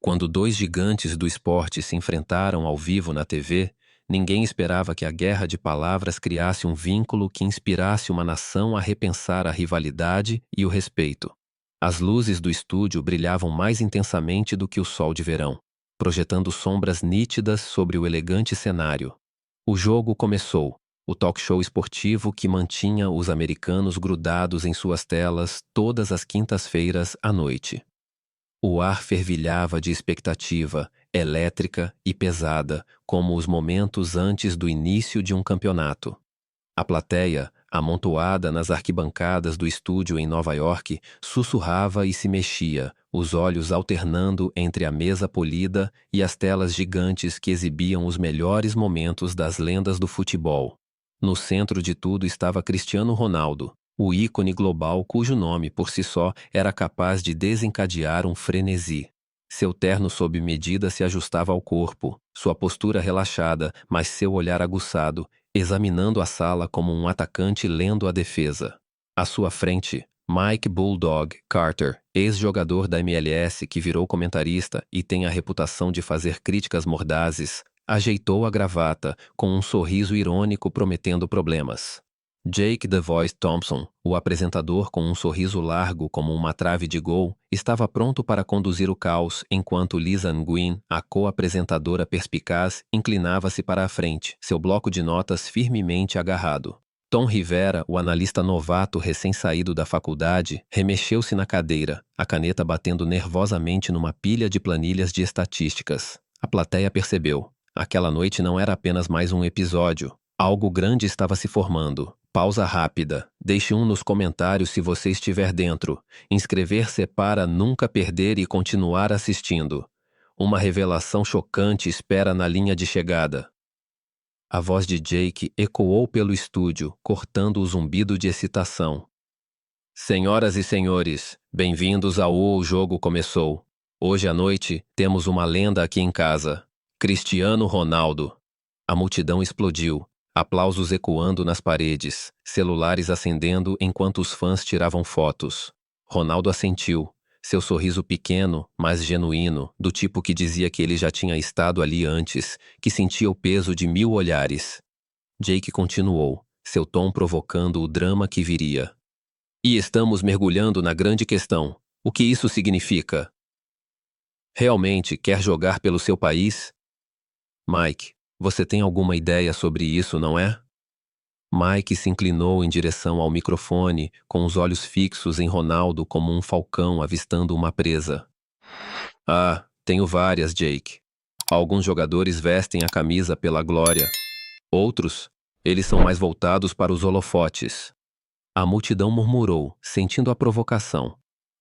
Quando dois gigantes do esporte se enfrentaram ao vivo na TV, ninguém esperava que a guerra de palavras criasse um vínculo que inspirasse uma nação a repensar a rivalidade e o respeito. As luzes do estúdio brilhavam mais intensamente do que o sol de verão, projetando sombras nítidas sobre o elegante cenário. O jogo começou, o talk show esportivo que mantinha os americanos grudados em suas telas todas as quintas-feiras à noite. O ar fervilhava de expectativa, elétrica e pesada, como os momentos antes do início de um campeonato. A plateia, amontoada nas arquibancadas do estúdio em Nova York, sussurrava e se mexia, os olhos alternando entre a mesa polida e as telas gigantes que exibiam os melhores momentos das lendas do futebol. No centro de tudo estava Cristiano Ronaldo, o ícone global cujo nome, por si só, era capaz de desencadear um frenesi. Seu terno sob medida se ajustava ao corpo, sua postura relaxada, mas seu olhar aguçado, examinando a sala como um atacante lendo a defesa. À sua frente, Mike Bulldog Carter, ex-jogador da MLS que virou comentarista e tem a reputação de fazer críticas mordazes, ajeitou a gravata, com um sorriso irônico prometendo problemas. Jake The Voice Thompson, o apresentador com um sorriso largo como uma trave de gol, estava pronto para conduzir o caos enquanto Lisa Nguyen, a co-apresentadora perspicaz, inclinava-se para a frente, seu bloco de notas firmemente agarrado. Tom Rivera, o analista novato recém-saído da faculdade, remexeu-se na cadeira, a caneta batendo nervosamente numa pilha de planilhas de estatísticas. A plateia percebeu. Aquela noite não era apenas mais um episódio. Algo grande estava se formando. Pausa rápida. Deixe nos comentários se você estiver dentro. Inscrever-se para nunca perder e continuar assistindo. Uma revelação chocante espera na linha de chegada. A voz de Jake ecoou pelo estúdio, cortando o zumbido de excitação. Senhoras e senhores, bem-vindos ao O Jogo Começou. Hoje à noite, temos uma lenda aqui em casa. Cristiano Ronaldo. A multidão explodiu. Aplausos ecoando nas paredes, celulares acendendo enquanto os fãs tiravam fotos. Ronaldo assentiu, seu sorriso pequeno, mas genuíno, do tipo que dizia que ele já tinha estado ali antes, que sentia o peso de 1000 olhares. Jake continuou, seu tom provocando o drama que viria. E estamos mergulhando na grande questão. O que isso significa? Realmente quer jogar pelo seu país? Mike, você tem alguma ideia sobre isso, não é? Mike se inclinou em direção ao microfone, com os olhos fixos em Ronaldo como um falcão avistando uma presa. Ah, tenho várias, Jake. Alguns jogadores vestem a camisa pela glória. Outros, eles são mais voltados para os holofotes. A multidão murmurou, sentindo a provocação.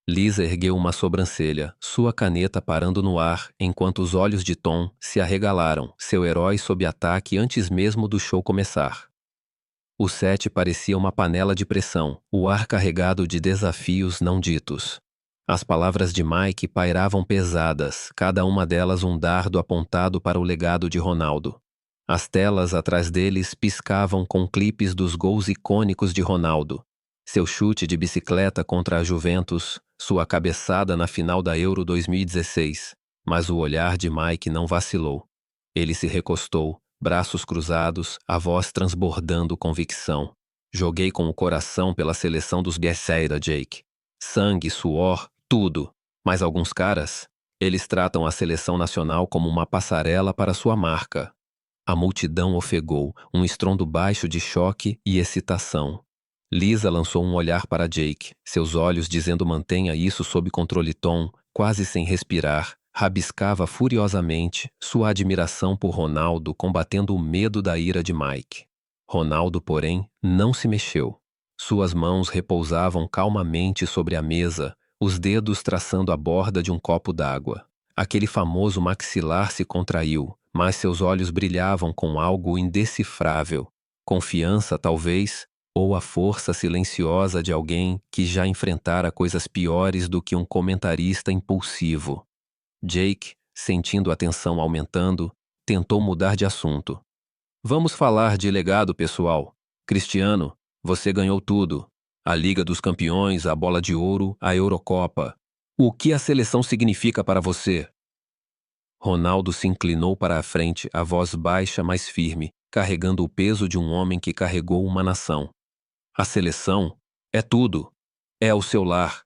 Lisa ergueu uma sobrancelha, sua caneta parando no ar, enquanto os olhos de Tom se arregalaram, seu herói sob ataque antes mesmo do show começar. O set parecia uma panela de pressão, o ar carregado de desafios não ditos. As palavras de Mike pairavam pesadas, cada uma delas um dardo apontado para o legado de Ronaldo. As telas atrás deles piscavam com clipes dos gols icônicos de Ronaldo. Seu chute de bicicleta contra a Juventus, sua cabeçada na final da Euro 2016. Mas o olhar de Mike não vacilou. Ele se recostou, braços cruzados, a voz transbordando convicção. Joguei com o coração pela seleção dos Guerreira, Jake. Sangue, suor, tudo. Mas alguns caras, eles tratam a seleção nacional como uma passarela para sua marca. A multidão ofegou, um estrondo baixo de choque e excitação. Lisa lançou um olhar para Jake, seus olhos dizendo mantenha isso sob controle. Tom, quase sem respirar, rabiscava furiosamente, sua admiração por Ronaldo combatendo o medo da ira de Mike. Ronaldo, porém, não se mexeu. Suas mãos repousavam calmamente sobre a mesa, os dedos traçando a borda de um copo d'água. Aquele famoso maxilar se contraiu, mas seus olhos brilhavam com algo indecifrável. Confiança, talvez, ou a força silenciosa de alguém que já enfrentara coisas piores do que um comentarista impulsivo. Jake, sentindo a tensão aumentando, tentou mudar de assunto. Vamos falar de legado pessoal. Cristiano, você ganhou tudo. A Liga dos Campeões, a Bola de Ouro, a Eurocopa. O que a seleção significa para você? Ronaldo se inclinou para a frente, a voz baixa, mas firme, carregando o peso de um homem que carregou uma nação. A seleção é tudo. É o seu lar.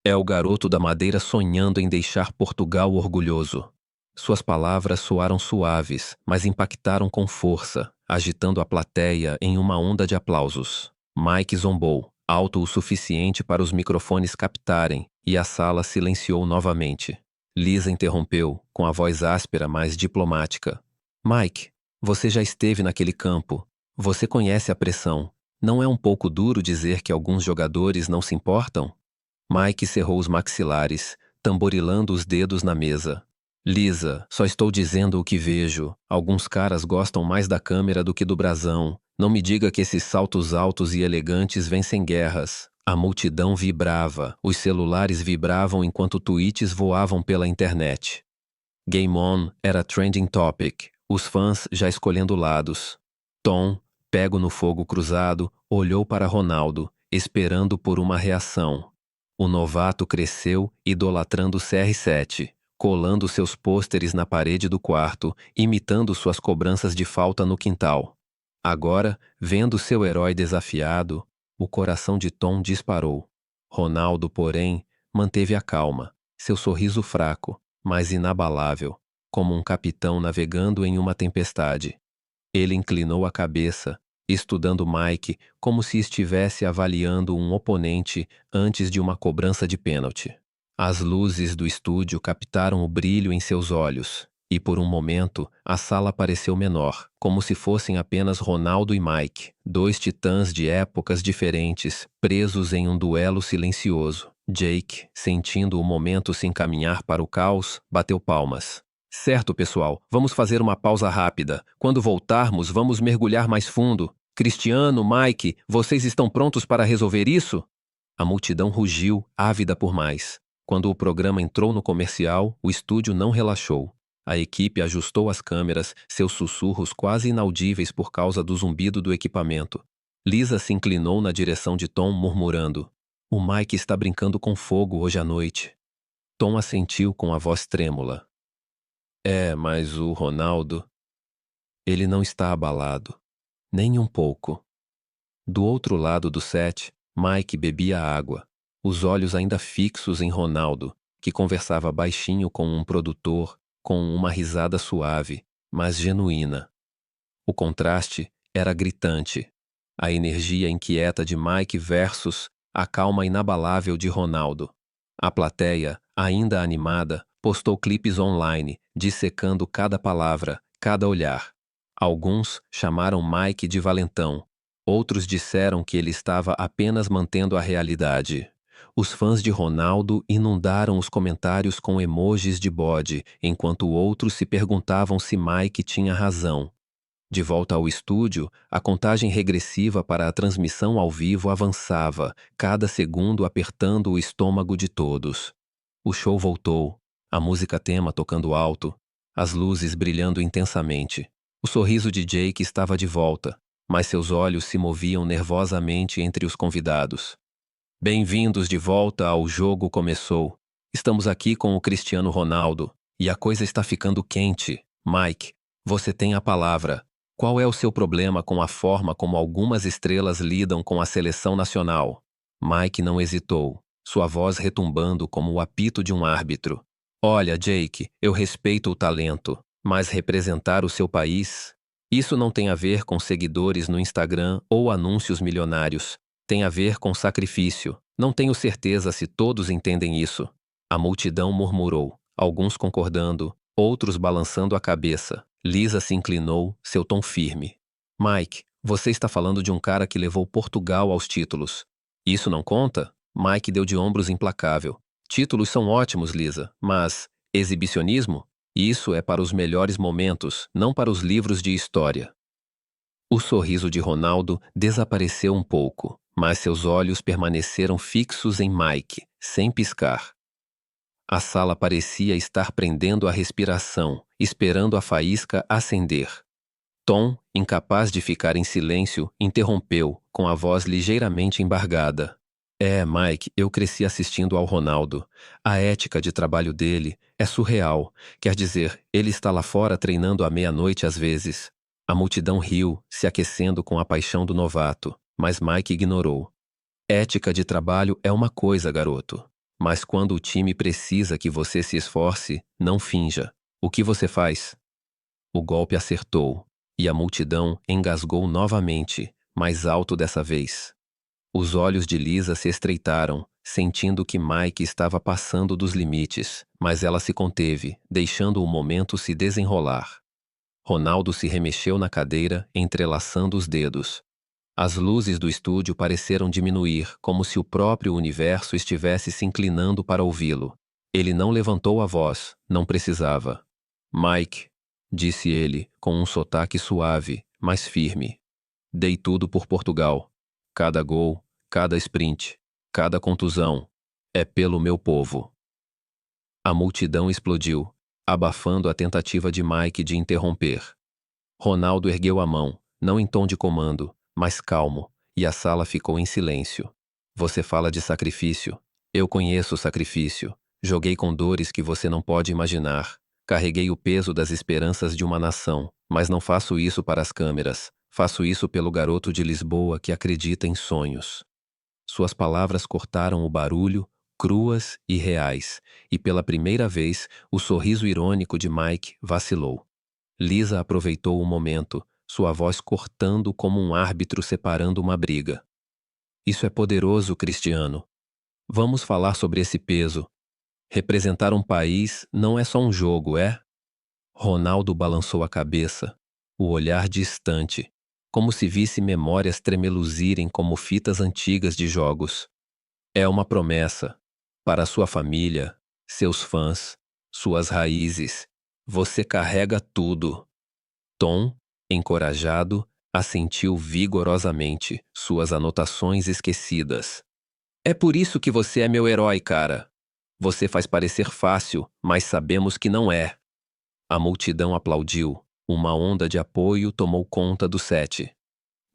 É o garoto da Madeira sonhando em deixar Portugal orgulhoso. Suas palavras soaram suaves, mas impactaram com força, agitando a plateia em uma onda de aplausos. Mike zombou, alto o suficiente para os microfones captarem, e a sala silenciou novamente. Lisa interrompeu, com a voz áspera, mas diplomática. Mike, você já esteve naquele campo. Você conhece a pressão. Não é um pouco duro dizer que alguns jogadores não se importam? Mike cerrou os maxilares, tamborilando os dedos na mesa. Lisa, só estou dizendo o que vejo. Alguns caras gostam mais da câmera do que do brasão. Não me diga que esses saltos altos e elegantes vencem guerras. A multidão vibrava, os celulares vibravam enquanto tweets voavam pela internet. Game On era trending topic, os fãs já escolhendo lados. Tom, pego no fogo cruzado, olhou para Ronaldo, esperando por uma reação. O novato cresceu, idolatrando CR7, colando seus pôsteres na parede do quarto, imitando suas cobranças de falta no quintal. Agora, vendo seu herói desafiado, o coração de Tom disparou. Ronaldo, porém, manteve a calma, seu sorriso fraco, mas inabalável, como um capitão navegando em uma tempestade. Ele inclinou a cabeça, estudando Mike como se estivesse avaliando um oponente antes de uma cobrança de pênalti. As luzes do estúdio captaram o brilho em seus olhos, e por um momento a sala pareceu menor, como se fossem apenas Ronaldo e Mike, dois titãs de épocas diferentes, presos em um duelo silencioso. Jake, sentindo o momento se encaminhar para o caos, bateu palmas. Certo, pessoal, vamos fazer uma pausa rápida. Quando voltarmos, vamos mergulhar mais fundo. Cristiano, Mike, vocês estão prontos para resolver isso? A multidão rugiu, ávida por mais. Quando o programa entrou no comercial, o estúdio não relaxou. A equipe ajustou as câmeras, seus sussurros quase inaudíveis por causa do zumbido do equipamento. Lisa se inclinou na direção de Tom, murmurando: "O Mike está brincando com fogo hoje à noite." Tom assentiu com a voz trêmula. "É, mas o Ronaldo, ele não está abalado. Nem um pouco." Do outro lado do set, Mike bebia água, os olhos ainda fixos em Ronaldo, que conversava baixinho com um produtor, com uma risada suave, mas genuína. O contraste era gritante. A energia inquieta de Mike versus a calma inabalável de Ronaldo. A plateia, ainda animada, postou clipes online, dissecando cada palavra, cada olhar. Alguns chamaram Mike de valentão. Outros disseram que ele estava apenas mantendo a realidade. Os fãs de Ronaldo inundaram os comentários com emojis de bode, enquanto outros se perguntavam se Mike tinha razão. De volta ao estúdio, a contagem regressiva para a transmissão ao vivo avançava, cada segundo apertando o estômago de todos. O show voltou, a música tema tocando alto, as luzes brilhando intensamente. O sorriso de Jake estava de volta, mas seus olhos se moviam nervosamente entre os convidados. Bem-vindos de volta ao Jogo Começou. Estamos aqui com o Cristiano Ronaldo, e a coisa está ficando quente. Mike, você tem a palavra. Qual é o seu problema com a forma como algumas estrelas lidam com a seleção nacional? Mike não hesitou, sua voz retumbando como o apito de um árbitro. Olha, Jake, eu respeito o talento, mas representar o seu país? Isso não tem a ver com seguidores no Instagram ou anúncios milionários. Tem a ver com sacrifício. Não tenho certeza se todos entendem isso. A multidão murmurou, alguns concordando, outros balançando a cabeça. Lisa se inclinou, seu tom firme. Mike, você está falando de um cara que levou Portugal aos títulos. Isso não conta? Mike deu de ombros implacável. Títulos são ótimos, Lisa, mas exibicionismo? Isso é para os melhores momentos, não para os livros de história. O sorriso de Ronaldo desapareceu um pouco, mas seus olhos permaneceram fixos em Mike, sem piscar. A sala parecia estar prendendo a respiração, esperando a faísca acender. Tom, incapaz de ficar em silêncio, interrompeu, com a voz ligeiramente embargada. Mike, eu cresci assistindo ao Ronaldo. A ética de trabalho dele é surreal. Quer dizer, ele está lá fora treinando à meia-noite às vezes. A multidão riu, se aquecendo com a paixão do novato, mas Mike ignorou. Ética de trabalho é uma coisa, garoto. Mas quando o time precisa que você se esforce, não finja. O que você faz? O golpe acertou, e a multidão engasgou novamente, mais alto dessa vez. Os olhos de Lisa se estreitaram, sentindo que Mike estava passando dos limites, mas ela se conteve, deixando o momento se desenrolar. Ronaldo se remexeu na cadeira, entrelaçando os dedos. As luzes do estúdio pareceram diminuir, como se o próprio universo estivesse se inclinando para ouvi-lo. Ele não levantou a voz, não precisava. Mike, disse ele, com um sotaque suave, mas firme. Dei tudo por Portugal. Cada gol, cada sprint, cada contusão. É pelo meu povo. A multidão explodiu, abafando a tentativa de Mike de interromper. Ronaldo ergueu a mão, não em tom de comando, mas calmo, e a sala ficou em silêncio. Você fala de sacrifício. Eu conheço o sacrifício. Joguei com dores que você não pode imaginar. Carreguei o peso das esperanças de uma nação, mas não faço isso para as câmeras. Faço isso pelo garoto de Lisboa que acredita em sonhos. Suas palavras cortaram o barulho, cruas e reais, e pela primeira vez o sorriso irônico de Mike vacilou. Lisa aproveitou o momento, sua voz cortando como um árbitro separando uma briga. Isso é poderoso, Cristiano. Vamos falar sobre esse peso. Representar um país não é só um jogo, é? Ronaldo balançou a cabeça, o olhar distante, como se visse memórias tremeluzirem como fitas antigas de jogos. É uma promessa. Para sua família, seus fãs, suas raízes. Você carrega tudo. Tom, encorajado, assentiu vigorosamente, suas anotações esquecidas. É por isso que você é meu herói, cara. Você faz parecer fácil, mas sabemos que não é. A multidão aplaudiu. Uma onda de apoio tomou conta do set.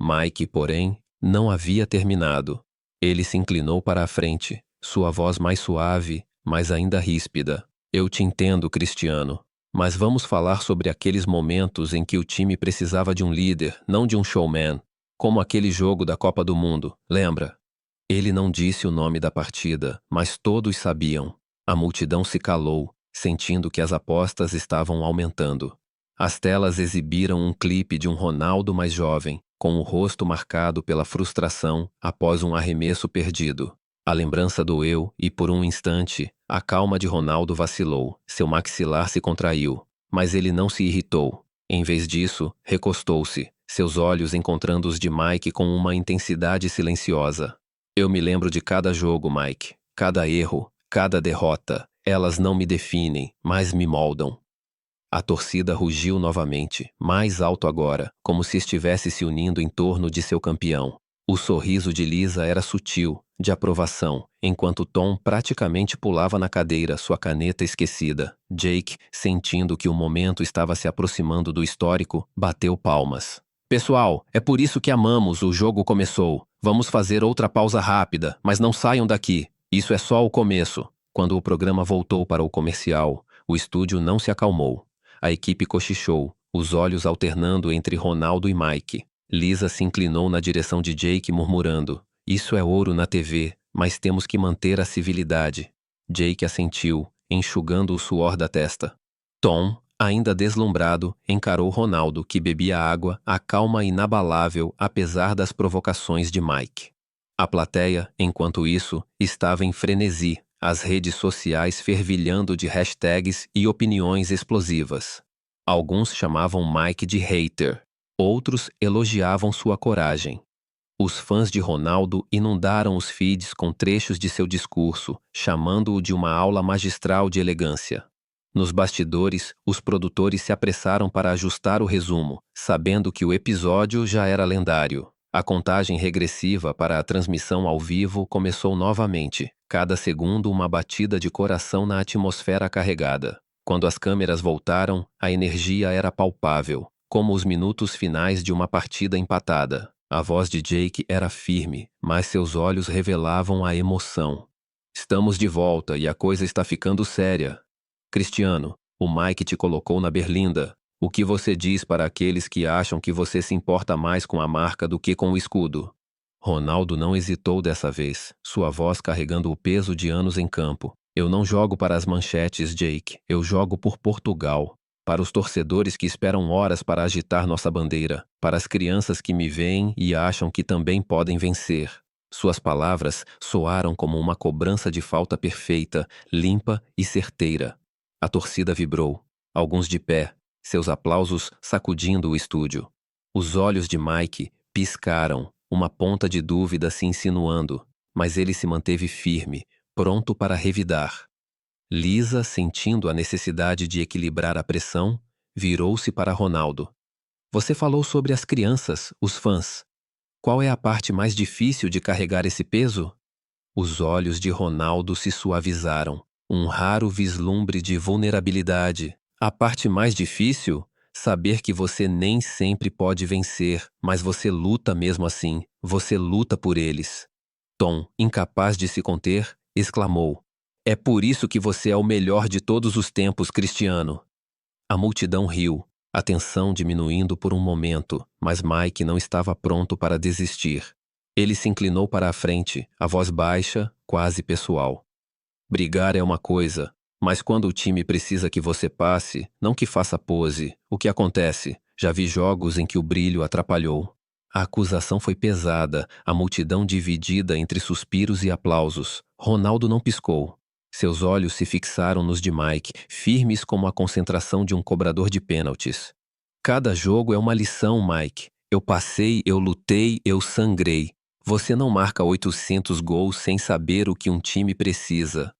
Mike, porém, não havia terminado. Ele se inclinou para a frente, sua voz mais suave, mas ainda ríspida. Eu te entendo, Cristiano. Mas vamos falar sobre aqueles momentos em que o time precisava de um líder, não de um showman. Como aquele jogo da Copa do Mundo, lembra? Ele não disse o nome da partida, mas todos sabiam. A multidão se calou, sentindo que as apostas estavam aumentando. As telas exibiram um clipe de um Ronaldo mais jovem, com o rosto marcado pela frustração após um arremesso perdido. A lembrança doeu e, por um instante, a calma de Ronaldo vacilou, seu maxilar se contraiu. Mas ele não se irritou. Em vez disso, recostou-se, seus olhos encontrando os de Mike com uma intensidade silenciosa. Eu me lembro de cada jogo, Mike. Cada erro, cada derrota. Elas não me definem, mas me moldam. A torcida rugiu novamente, mais alto agora, como se estivesse se unindo em torno de seu campeão. O sorriso de Lisa era sutil, de aprovação, enquanto Tom praticamente pulava na cadeira, sua caneta esquecida. Jake, sentindo que o momento estava se aproximando do histórico, bateu palmas. Pessoal, é por isso que amamos, o jogo começou. Vamos fazer outra pausa rápida, mas não saiam daqui. Isso é só o começo. Quando o programa voltou para o comercial, o estúdio não se acalmou. A equipe cochichou, os olhos alternando entre Ronaldo e Mike. Lisa se inclinou na direção de Jake murmurando, isso é ouro na TV, mas temos que manter a civilidade. Jake assentiu, enxugando o suor da testa. Tom, ainda deslumbrado, encarou Ronaldo, que bebia água, a calma inabalável apesar das provocações de Mike. A plateia, enquanto isso, estava em frenesi, as redes sociais fervilhando de hashtags e opiniões explosivas. Alguns chamavam Mike de hater, outros elogiavam sua coragem. Os fãs de Ronaldo inundaram os feeds com trechos de seu discurso, chamando-o de uma aula magistral de elegância. Nos bastidores, os produtores se apressaram para ajustar o resumo, sabendo que o episódio já era lendário. A contagem regressiva para a transmissão ao vivo começou novamente, cada segundo uma batida de coração na atmosfera carregada. Quando as câmeras voltaram, a energia era palpável, como os minutos finais de uma partida empatada. A voz de Jake era firme, mas seus olhos revelavam a emoção. Estamos de volta e a coisa está ficando séria. Cristiano, o Mike te colocou na berlinda. O que você diz para aqueles que acham que você se importa mais com a marca do que com o escudo? Ronaldo não hesitou dessa vez, sua voz carregando o peso de anos em campo. Eu não jogo para as manchetes, Jake. Eu jogo por Portugal. Para os torcedores que esperam horas para agitar nossa bandeira. Para as crianças que me veem e acham que também podem vencer. Suas palavras soaram como uma cobrança de falta perfeita, limpa e certeira. A torcida vibrou, alguns de pé, seus aplausos sacudindo o estúdio. Os olhos de Mike piscaram, uma ponta de dúvida se insinuando, mas ele se manteve firme, pronto para revidar. Lisa, sentindo a necessidade de equilibrar a pressão, virou-se para Ronaldo. Você falou sobre as crianças, os fãs. Qual é a parte mais difícil de carregar esse peso? Os olhos de Ronaldo se suavizaram, um raro vislumbre de vulnerabilidade. A parte mais difícil? Saber que você nem sempre pode vencer, mas você luta mesmo assim, você luta por eles. Tom, incapaz de se conter, exclamou. É por isso que você é o melhor de todos os tempos, Cristiano. A multidão riu, a tensão diminuindo por um momento, mas Mike não estava pronto para desistir. Ele se inclinou para a frente, a voz baixa, quase pessoal. Brigar é uma coisa, mas quando o time precisa que você passe, não que faça pose, o que acontece? Já vi jogos em que o brilho atrapalhou. A acusação foi pesada, a multidão dividida entre suspiros e aplausos. Ronaldo não piscou. Seus olhos se fixaram nos de Mike, firmes como a concentração de um cobrador de pênaltis. Cada jogo é uma lição, Mike. Eu passei, eu lutei, eu sangrei. Você não marca 800 gols sem saber o que um time precisa.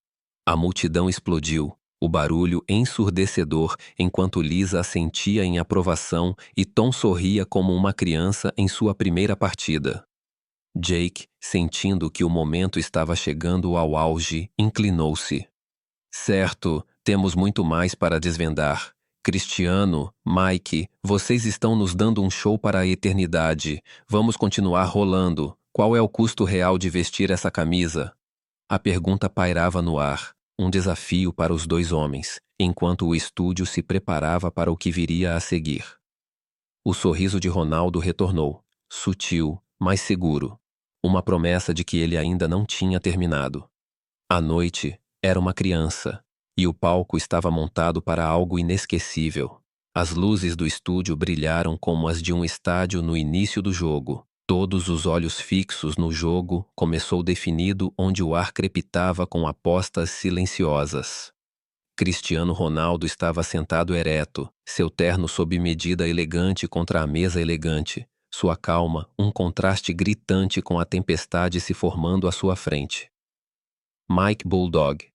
A multidão explodiu, o barulho ensurdecedor, enquanto Lisa assentia em aprovação e Tom sorria como uma criança em sua primeira partida. Jake, sentindo que o momento estava chegando ao auge, inclinou-se. Certo, temos muito mais para desvendar. Cristiano, Mike, vocês estão nos dando um show para a eternidade. Vamos continuar rolando. Qual é o custo real de vestir essa camisa? A pergunta pairava no ar, um desafio para os dois homens, enquanto o estúdio se preparava para o que viria a seguir. O sorriso de Ronaldo retornou, sutil, mas seguro. Uma promessa de que ele ainda não tinha terminado. A noite era uma criança, e o palco estava montado para algo inesquecível. As luzes do estúdio brilharam como as de um estádio no início do jogo. Todos os olhos fixos no jogo começou definido onde o ar crepitava com apostas silenciosas. Cristiano Ronaldo estava sentado ereto, seu terno sob medida elegante contra a mesa elegante, sua calma um contraste gritante com a tempestade se formando à sua frente. Mike Bulldog.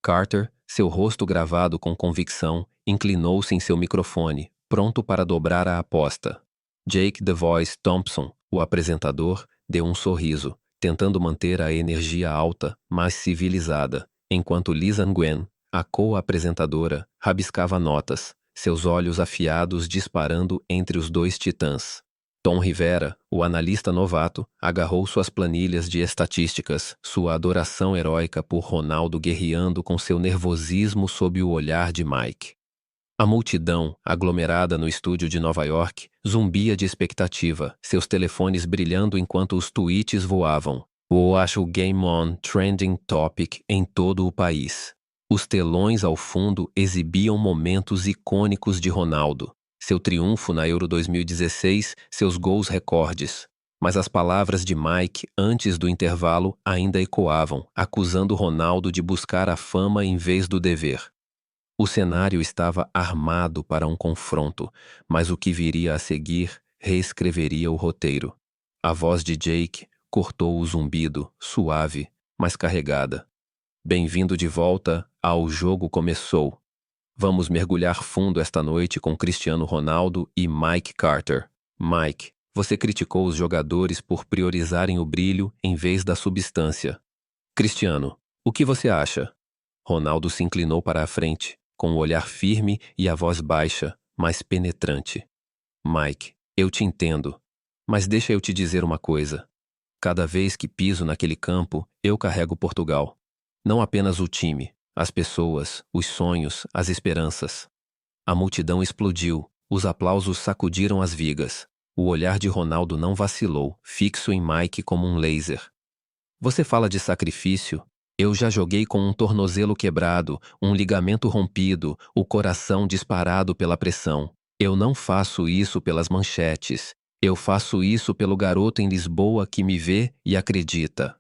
Carter, seu rosto gravado com convicção, inclinou-se em seu microfone, pronto para dobrar a aposta. Jake The Voice Thompson, o apresentador, deu um sorriso, tentando manter a energia alta, mas civilizada, enquanto Lisa Nguyen, a co-apresentadora, rabiscava notas, seus olhos afiados disparando entre os dois titãs. Tom Rivera, o analista novato, agarrou suas planilhas de estatísticas, sua adoração heróica por Ronaldo guerreando com seu nervosismo sob o olhar de Mike. A multidão, aglomerada no estúdio de Nova York, zumbia de expectativa, seus telefones brilhando enquanto os tweets voavam. Watch o Game On Trending Topic em todo o país. Os telões ao fundo exibiam momentos icônicos de Ronaldo. Seu triunfo na Euro 2016, seus gols recordes. Mas as palavras de Mike antes do intervalo ainda ecoavam, acusando Ronaldo de buscar a fama em vez do dever. O cenário estava armado para um confronto, mas o que viria a seguir reescreveria o roteiro. A voz de Jake cortou o zumbido, suave, mas carregada. Bem-vindo de volta ao Jogo Começou. Vamos mergulhar fundo esta noite com Cristiano Ronaldo e Mike Carter. Mike, você criticou os jogadores por priorizarem o brilho em vez da substância. Cristiano, o que você acha? Ronaldo se inclinou para a frente, com o olhar firme e a voz baixa, mas penetrante. Mike, eu te entendo. Mas deixa eu te dizer uma coisa. Cada vez que piso naquele campo, eu carrego Portugal. Não apenas o time, as pessoas, os sonhos, as esperanças. A multidão explodiu, os aplausos sacudiram as vigas. O olhar de Ronaldo não vacilou, fixo em Mike como um laser. Você fala de sacrifício? Eu já joguei com um tornozelo quebrado, um ligamento rompido, o coração disparado pela pressão. Eu não faço isso pelas manchetes. Eu faço isso pelo garoto em Lisboa que me vê e acredita.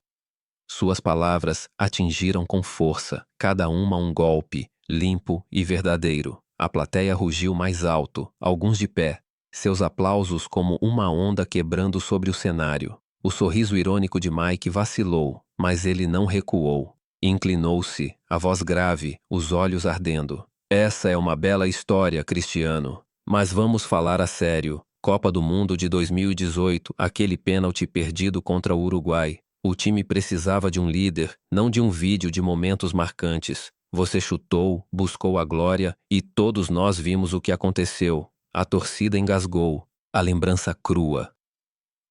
Suas palavras atingiram com força, cada uma um golpe, limpo e verdadeiro. A plateia rugiu mais alto, alguns de pé, seus aplausos como uma onda quebrando sobre o cenário. O sorriso irônico de Mike vacilou, mas ele não recuou. Inclinou-se, a voz grave, os olhos ardendo. Essa é uma bela história, Cristiano. Mas vamos falar a sério. Copa do Mundo de 2018, aquele pênalti perdido contra o Uruguai. O time precisava de um líder, não de um vídeo de momentos marcantes. Você chutou, buscou a glória e todos nós vimos o que aconteceu. A torcida engasgou. A lembrança crua.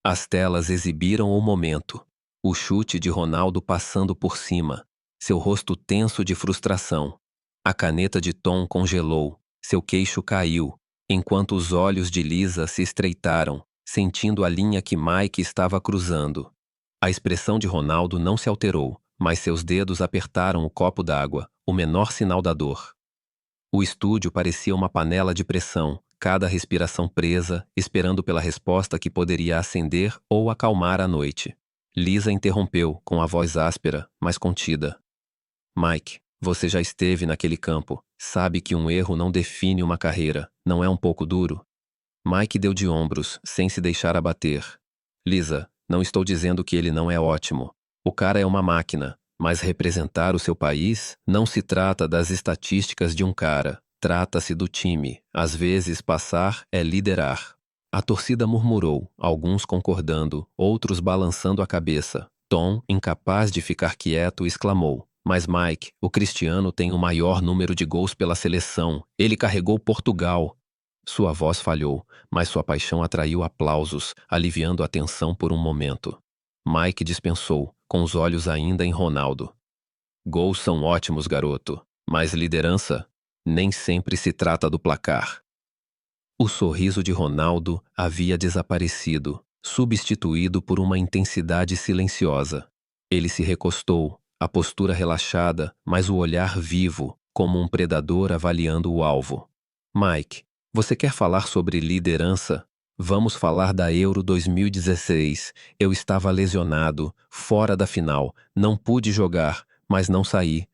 As telas exibiram o momento. O chute de Ronaldo passando por cima. Seu rosto tenso de frustração. A caneta de Tom congelou. Seu queixo caiu, enquanto os olhos de Lisa se estreitaram, sentindo a linha que Mike estava cruzando. A expressão de Ronaldo não se alterou, mas seus dedos apertaram o copo d'água, o menor sinal da dor. O estúdio parecia uma panela de pressão, cada respiração presa, esperando pela resposta que poderia acender ou acalmar a noite. Lisa interrompeu, com a voz áspera, mas contida. Mike, você já esteve naquele campo. Sabe que um erro não define uma carreira. Não é um pouco duro? Mike deu de ombros, sem se deixar abater. Lisa, não estou dizendo que ele não é ótimo. O cara é uma máquina. Mas representar o seu país não se trata das estatísticas de um cara. Trata-se do time. Às vezes, passar é liderar. A torcida murmurou, alguns concordando, outros balançando a cabeça. Tom, incapaz de ficar quieto, exclamou. Mas Mike, o Cristiano tem o maior número de gols pela seleção. Ele carregou Portugal. Sua voz falhou, mas sua paixão atraiu aplausos, aliviando a tensão por um momento. Mike dispensou, com os olhos ainda em Ronaldo. Gols são ótimos, garoto, mas liderança nem sempre se trata do placar. O sorriso de Ronaldo havia desaparecido, substituído por uma intensidade silenciosa. Ele se recostou, a postura relaxada, mas o olhar vivo, como um predador avaliando o alvo. Mike, você quer falar sobre liderança? Vamos falar da Euro 2016. Eu estava lesionado, fora da final, não pude jogar, mas não saí.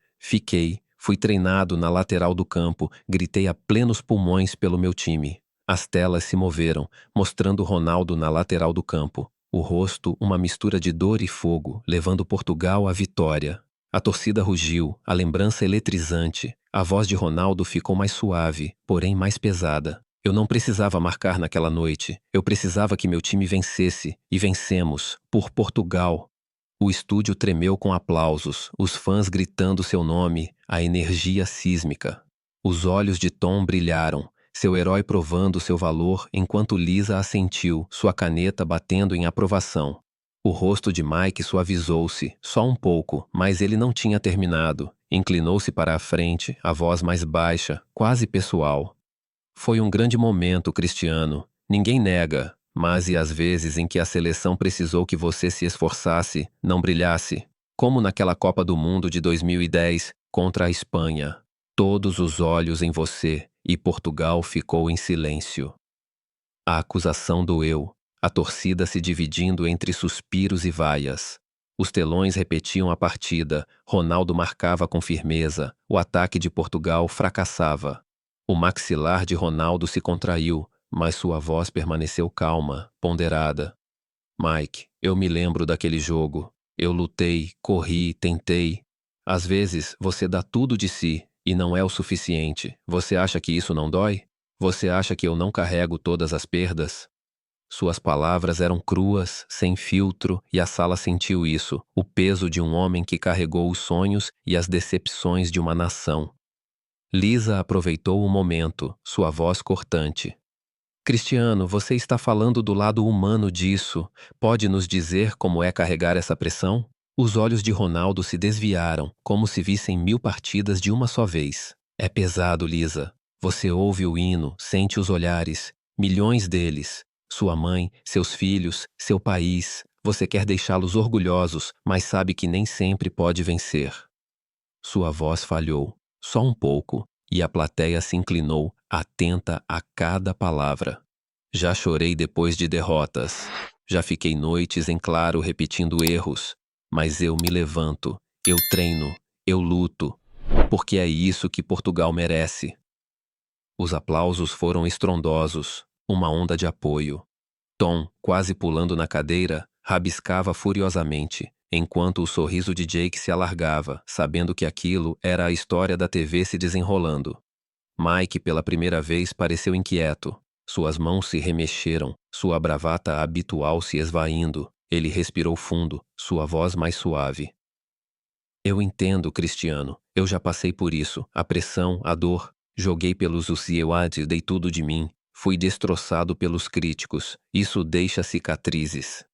Fui treinado na lateral do campo, gritei a plenos pulmões pelo meu time. As telas se moveram, mostrando Ronaldo na lateral do campo. O rosto, uma mistura de dor e fogo, levando Portugal à vitória. A torcida rugiu, a lembrança eletrizante. A voz de Ronaldo ficou mais suave, porém mais pesada. Eu não precisava marcar naquela noite. Eu precisava que meu time vencesse. E vencemos. Por Portugal. O estúdio tremeu com aplausos, os fãs gritando seu nome, a energia sísmica. Os olhos de Tom brilharam, seu herói provando seu valor enquanto Lisa assentiu, sua caneta batendo em aprovação. O rosto de Mike suavizou-se, só um pouco, mas ele não tinha terminado. Inclinou-se para a frente, a voz mais baixa, quase pessoal. Foi um grande momento, Cristiano. Ninguém nega, mas e as vezes em que a seleção precisou que você se esforçasse, não brilhasse? Como naquela Copa do Mundo de 2010, contra a Espanha. Todos os olhos em você, e Portugal ficou em silêncio. A acusação doeu, a torcida se dividindo entre suspiros e vaias. Os telões repetiam a partida, Ronaldo marcava com firmeza, o ataque de Portugal fracassava. O maxilar de Ronaldo se contraiu, mas sua voz permaneceu calma, ponderada. Mike, eu me lembro daquele jogo. Eu lutei, corri, tentei. Às vezes, você dá tudo de si, e não é o suficiente. Você acha que isso não dói? Você acha que eu não carrego todas as perdas? Suas palavras eram cruas, sem filtro, e a sala sentiu isso, o peso de um homem que carregou os sonhos e as decepções de uma nação. Lisa aproveitou o momento, sua voz cortante. Cristiano, você está falando do lado humano disso. Pode nos dizer como é carregar essa pressão? Os olhos de Ronaldo se desviaram, como se vissem 1000 partidas de uma só vez. É pesado, Lisa. Você ouve o hino, sente os olhares. Milhões deles. Sua mãe, seus filhos, seu país. Você quer deixá-los orgulhosos, mas sabe que nem sempre pode vencer. Sua voz falhou, só um pouco, e a plateia se inclinou, atenta a cada palavra. Já chorei depois de derrotas. Já fiquei noites em claro repetindo erros. Mas eu me levanto, eu treino, eu luto. Porque é isso que Portugal merece. Os aplausos foram estrondosos, uma onda de apoio. Tom, quase pulando na cadeira, rabiscava furiosamente, enquanto o sorriso de Jake se alargava, sabendo que aquilo era a história da TV se desenrolando. Mike, pela primeira vez, pareceu inquieto. Suas mãos se remexeram, sua bravata habitual se esvaindo. Ele respirou fundo, sua voz mais suave. Eu entendo, Cristiano. Eu já passei por isso. A pressão, a dor. Joguei pelos Uciewad e dei tudo de mim. Fui destroçado pelos críticos. Isso deixa cicatrizes.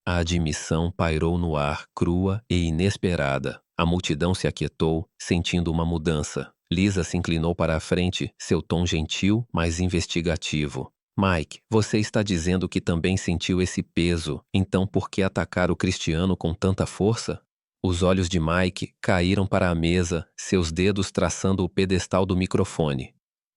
A admissão pairou no ar, crua e inesperada. A multidão se aquietou, sentindo uma mudança. Lisa se inclinou para a frente, seu tom gentil, mas investigativo. Mike, você está dizendo que também sentiu esse peso, então por que atacar o Cristiano com tanta força? Os olhos de Mike caíram para a mesa, seus dedos traçando o pedestal do microfone.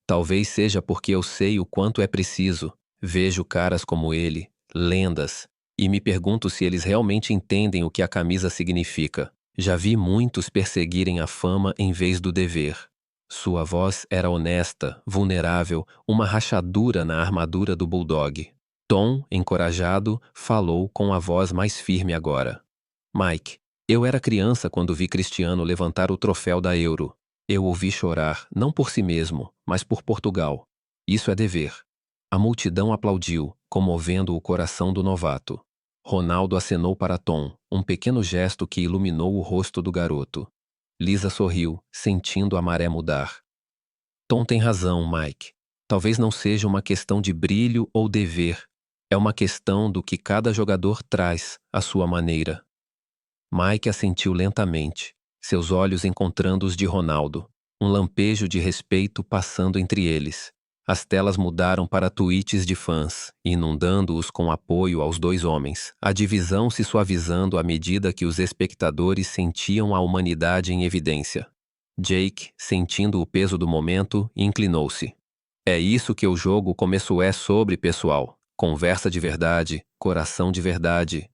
Talvez seja porque eu sei o quanto é preciso. Vejo caras como ele, lendas, e me pergunto se eles realmente entendem o que a camisa significa. Já vi muitos perseguirem a fama em vez do dever. Sua voz era honesta, vulnerável, uma rachadura na armadura do bulldog. Tom, encorajado, falou com a voz mais firme agora. Mike, eu era criança quando vi Cristiano levantar o troféu da Euro. Eu ouvi chorar, não por si mesmo, mas por Portugal. Isso é dever. A multidão aplaudiu, comovendo o coração do novato. Ronaldo acenou para Tom, um pequeno gesto que iluminou o rosto do garoto. Lisa sorriu, sentindo a maré mudar. Tom tem razão, Mike. Talvez não seja uma questão de brilho ou dever. É uma questão do que cada jogador traz, à sua maneira. Mike assentiu lentamente, seus olhos encontrando os de Ronaldo. Um lampejo de respeito passando entre eles. As telas mudaram para tweets de fãs, inundando-os com apoio aos dois homens, a divisão se suavizando à medida que os espectadores sentiam a humanidade em evidência. Jake, sentindo o peso do momento, inclinou-se. É isso que o jogo começo é sobre, pessoal. Conversa de verdade, coração de verdade.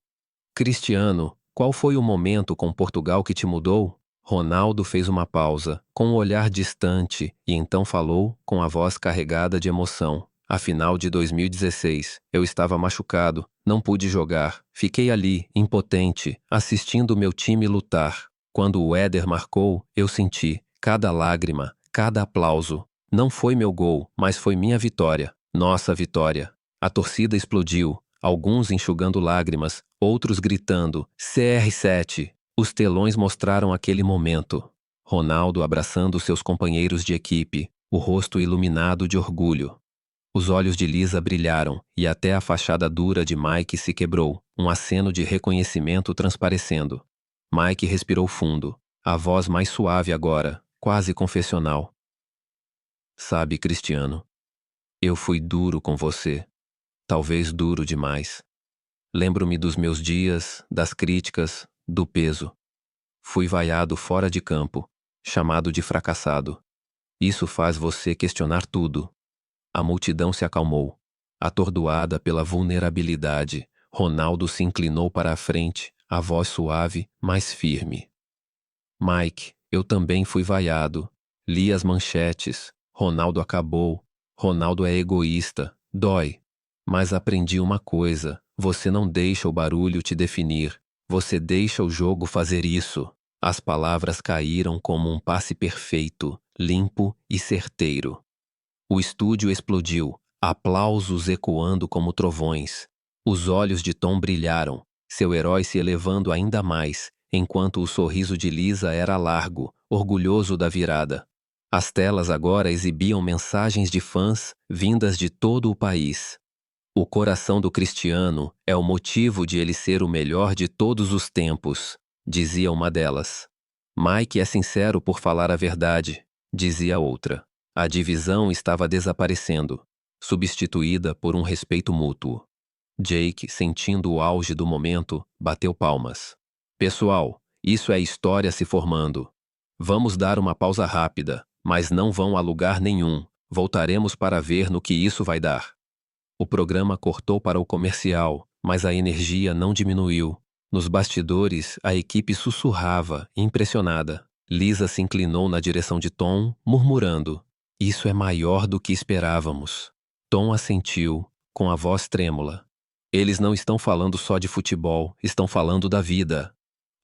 Cristiano, qual foi o momento com Portugal que te mudou? Ronaldo fez uma pausa, com um olhar distante, e então falou, com a voz carregada de emoção. A final de 2016, eu estava machucado, não pude jogar. Fiquei ali, impotente, assistindo meu time lutar. Quando o Éder marcou, eu senti cada lágrima, cada aplauso. Não foi meu gol, mas foi minha vitória. Nossa vitória. A torcida explodiu, alguns enxugando lágrimas, outros gritando, CR7. Os telões mostraram aquele momento. Ronaldo abraçando seus companheiros de equipe, o rosto iluminado de orgulho. Os olhos de Lisa brilharam e até a fachada dura de Mike se quebrou, um aceno de reconhecimento transparecendo. Mike respirou fundo, a voz mais suave agora, quase confessional. Sabe, Cristiano, eu fui duro com você. Talvez duro demais. Lembro-me dos meus dias, das críticas, do peso. Fui vaiado fora de campo, chamado de fracassado. Isso faz você questionar tudo. A multidão se acalmou. Atordoada pela vulnerabilidade, Ronaldo se inclinou para a frente, a voz suave, mas firme. Mike, eu também fui vaiado. Li as manchetes. Ronaldo acabou. Ronaldo é egoísta. Dói. Mas aprendi uma coisa. Você não deixa o barulho te definir. Você deixa o jogo fazer isso. As palavras caíram como um passe perfeito, limpo e certeiro. O estúdio explodiu, aplausos ecoando como trovões. Os olhos de Tom brilharam, seu herói se elevando ainda mais, enquanto o sorriso de Lisa era largo, orgulhoso da virada. As telas agora exibiam mensagens de fãs vindas de todo o país. O coração do Cristiano é o motivo de ele ser o melhor de todos os tempos, dizia uma delas. Mike é sincero por falar a verdade, dizia outra. A divisão estava desaparecendo, substituída por um respeito mútuo. Jake, sentindo o auge do momento, bateu palmas. Pessoal, isso é história se formando. Vamos dar uma pausa rápida, mas não vão a lugar nenhum. Voltaremos para ver no que isso vai dar. O programa cortou para o comercial, mas a energia não diminuiu. Nos bastidores, a equipe sussurrava, impressionada. Lisa se inclinou na direção de Tom, murmurando: "Isso é maior do que esperávamos." Tom assentiu, com a voz trêmula. "Eles não estão falando só de futebol, estão falando da vida."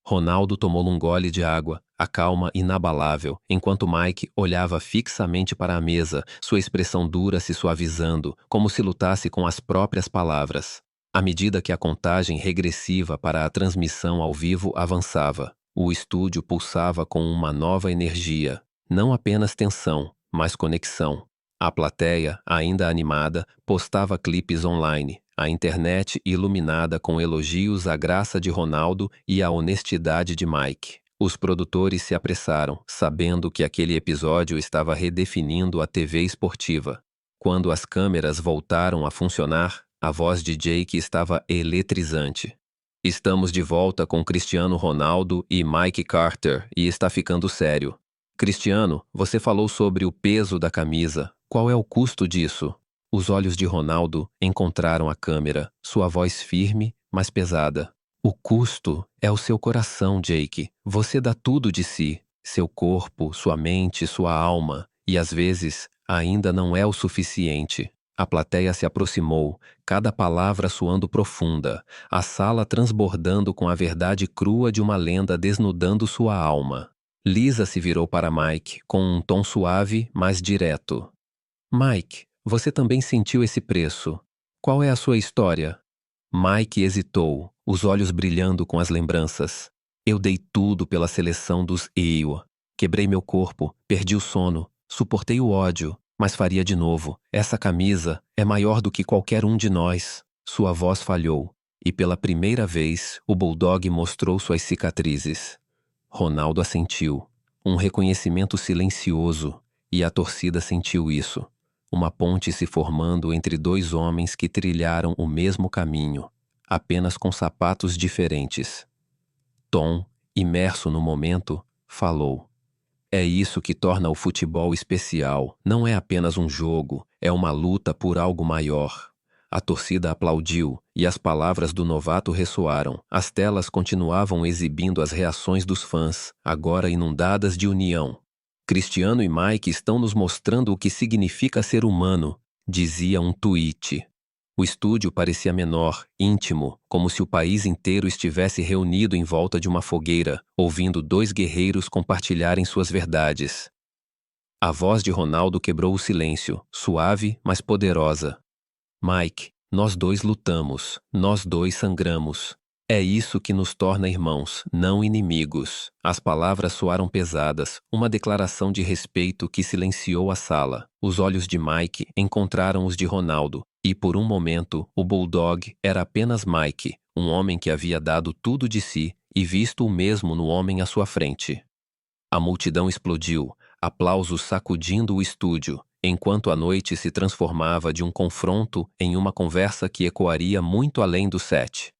Ronaldo tomou um gole de água, a calma inabalável, enquanto Mike olhava fixamente para a mesa, sua expressão dura se suavizando, como se lutasse com as próprias palavras. À medida que a contagem regressiva para a transmissão ao vivo avançava, o estúdio pulsava com uma nova energia, não apenas tensão, mas conexão. A plateia, ainda animada, postava clipes online, a internet iluminada com elogios à graça de Ronaldo e à honestidade de Mike. Os produtores se apressaram, sabendo que aquele episódio estava redefinindo a TV esportiva. Quando as câmeras voltaram a funcionar, a voz de Jake estava eletrizante. "Estamos de volta com Cristiano Ronaldo e Mike Carter e está ficando sério. Cristiano, você falou sobre o peso da camisa. Qual é o custo disso?" Os olhos de Ronaldo encontraram a câmera, sua voz firme, mas pesada. "O custo é o seu coração, Jake. Você dá tudo de si. Seu corpo, sua mente, sua alma. E às vezes, ainda não é o suficiente." A plateia se aproximou, cada palavra soando profunda, a sala transbordando com a verdade crua de uma lenda desnudando sua alma. Lisa se virou para Mike, com um tom suave, mas direto. "Mike, você também sentiu esse preço. Qual é a sua história?" Mike hesitou, os olhos brilhando com as lembranças. "Eu dei tudo pela seleção dos Iowa. Quebrei meu corpo, perdi o sono, suportei o ódio, mas faria de novo. Essa camisa é maior do que qualquer um de nós." Sua voz falhou, e pela primeira vez o Bulldog mostrou suas cicatrizes. Ronaldo assentiu, um reconhecimento silencioso, e a torcida sentiu isso. Uma ponte se formando entre dois homens que trilharam o mesmo caminho, apenas com sapatos diferentes. Tom, imerso no momento, falou: "É isso que torna o futebol especial. Não é apenas um jogo, é uma luta por algo maior." A torcida aplaudiu e as palavras do novato ressoaram. As telas continuavam exibindo as reações dos fãs, agora inundadas de união. "Cristiano e Mike estão nos mostrando o que significa ser humano", dizia um tweet. O estúdio parecia menor, íntimo, como se o país inteiro estivesse reunido em volta de uma fogueira, ouvindo dois guerreiros compartilharem suas verdades. A voz de Ronaldo quebrou o silêncio, suave, mas poderosa. "Mike, nós dois lutamos, nós dois sangramos. É isso que nos torna irmãos, não inimigos." As palavras soaram pesadas, uma declaração de respeito que silenciou a sala. Os olhos de Mike encontraram os de Ronaldo, e por um momento o Bulldog era apenas Mike, um homem que havia dado tudo de si e visto o mesmo no homem à sua frente. A multidão explodiu, aplausos sacudindo o estúdio, enquanto a noite se transformava de um confronto em uma conversa que ecoaria muito além do set.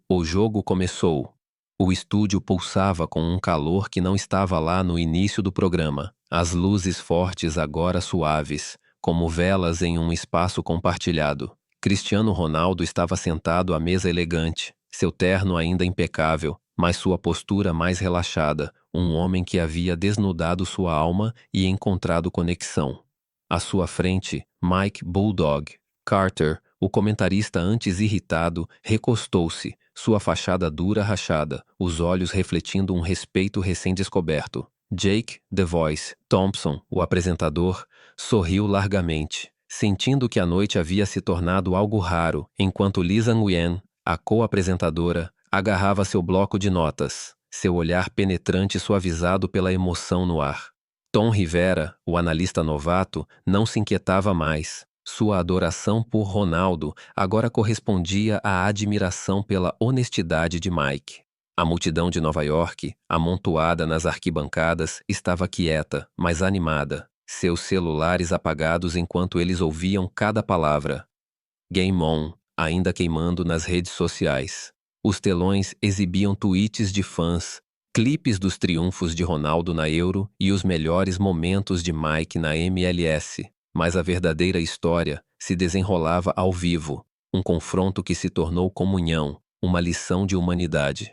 O jogo começou. O estúdio pulsava com um calor que não estava lá no início do programa. As luzes fortes agora suaves, como velas em um espaço compartilhado. Cristiano Ronaldo estava sentado à mesa elegante, seu terno ainda impecável, mas sua postura mais relaxada, um homem que havia desnudado sua alma e encontrado conexão. À sua frente, Mike "Bulldog" Carter, o comentarista antes irritado, recostou-se, sua fachada dura rachada, os olhos refletindo um respeito recém-descoberto. Jake, The Voice, Thompson, o apresentador, sorriu largamente, sentindo que a noite havia se tornado algo raro, enquanto Lisa Nguyen, a co-apresentadora, agarrava seu bloco de notas, seu olhar penetrante suavizado pela emoção no ar. Tom Rivera, o analista novato, não se inquietava mais. Sua adoração por Ronaldo agora correspondia à admiração pela honestidade de Mike. A multidão de Nova York, amontoada nas arquibancadas, estava quieta, mas animada, seus celulares apagados enquanto eles ouviam cada palavra. Game on, ainda queimando nas redes sociais. Os telões exibiam tweets de fãs, clipes dos triunfos de Ronaldo na Euro e os melhores momentos de Mike na MLS. Mas a verdadeira história se desenrolava ao vivo, um confronto que se tornou comunhão, uma lição de humanidade.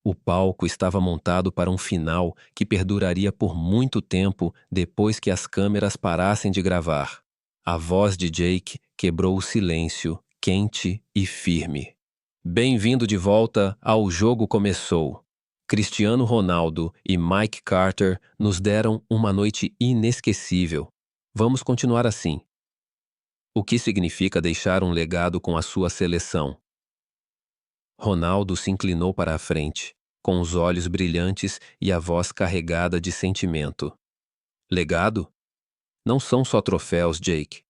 O palco estava montado para um final que perduraria por muito tempo depois que as câmeras parassem de gravar. A voz de Jake quebrou o silêncio, quente e firme. Bem-vindo de volta ao Jogo Começou. Cristiano Ronaldo e Mike Carter nos deram uma noite inesquecível. Vamos continuar assim. O que significa deixar um legado com a sua seleção? Ronaldo se inclinou para a frente, com os olhos brilhantes e a voz carregada de sentimento. Legado? Não são só troféus, Jake.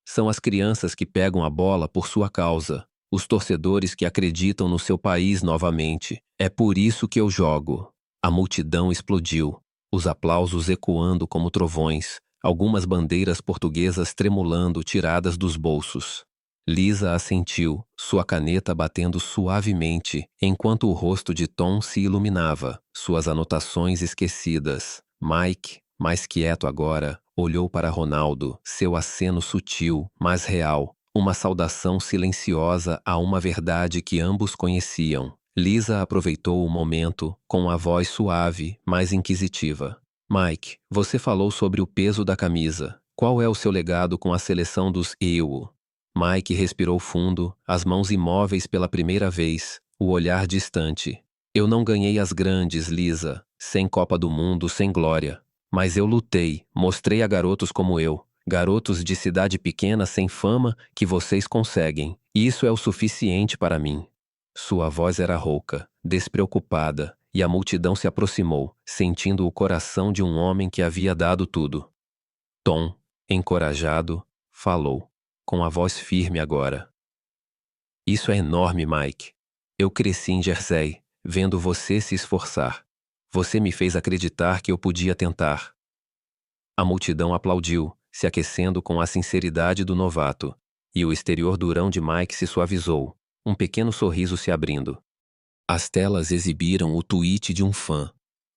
São as crianças que pegam a bola por sua causa, os torcedores que acreditam no seu país novamente. É por isso que eu jogo. A multidão explodiu, os aplausos ecoando como trovões, algumas bandeiras portuguesas tremulando tiradas dos bolsos. Lisa assentiu, sua caneta batendo suavemente, enquanto o rosto de Tom se iluminava, suas anotações esquecidas. Mike, mais quieto agora, olhou para Ronaldo, seu aceno sutil, mas real, uma saudação silenciosa a uma verdade que ambos conheciam. Lisa aproveitou o momento, com a voz suave, mas inquisitiva. Mike, você falou sobre o peso da camisa. Qual é o seu legado com a seleção dos EU? Mike respirou fundo, as mãos imóveis pela primeira vez, o olhar distante. Eu não ganhei as grandes, Lisa, sem Copa do Mundo, sem glória. Mas eu lutei, mostrei a garotos como eu, garotos de cidade pequena sem fama, que vocês conseguem. Isso é o suficiente para mim. Sua voz era rouca, despreocupada, e a multidão se aproximou, sentindo o coração de um homem que havia dado tudo. Tom, encorajado, falou, com a voz firme agora. Isso é enorme, Mike. Eu cresci em Jersey, vendo você se esforçar. Você me fez acreditar que eu podia tentar. A multidão aplaudiu, se aquecendo com a sinceridade do novato, e o exterior durão de Mike se suavizou, um pequeno sorriso se abrindo. As telas exibiram o tweet de um fã.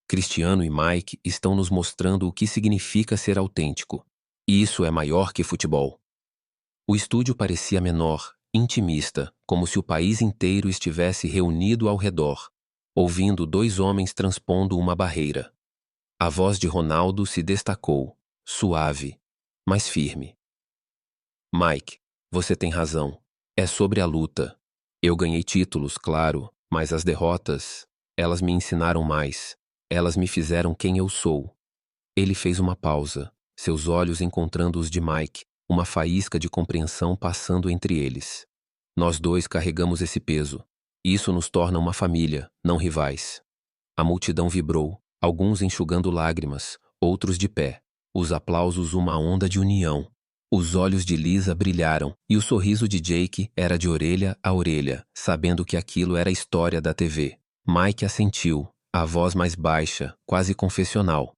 Cristiano e Mike estão nos mostrando o que significa ser autêntico. E isso é maior que futebol. O estúdio parecia menor, intimista, como se o país inteiro estivesse reunido ao redor, ouvindo dois homens transpondo uma barreira. A voz de Ronaldo se destacou, suave, mas firme. Mike, você tem razão. É sobre a luta. Eu ganhei títulos, claro, mas as derrotas, elas me ensinaram mais. Elas me fizeram quem eu sou. Ele fez uma pausa, seus olhos encontrando os de Mike, uma faísca de compreensão passando entre eles. Nós dois carregamos esse peso. Isso nos torna uma família, não rivais. A multidão vibrou, alguns enxugando lágrimas, outros de pé. Os aplausos uma onda de união. Os olhos de Lisa brilharam e o sorriso de Jake era de orelha a orelha, sabendo que aquilo era a história da TV. Mike assentiu, a voz mais baixa, quase confessional.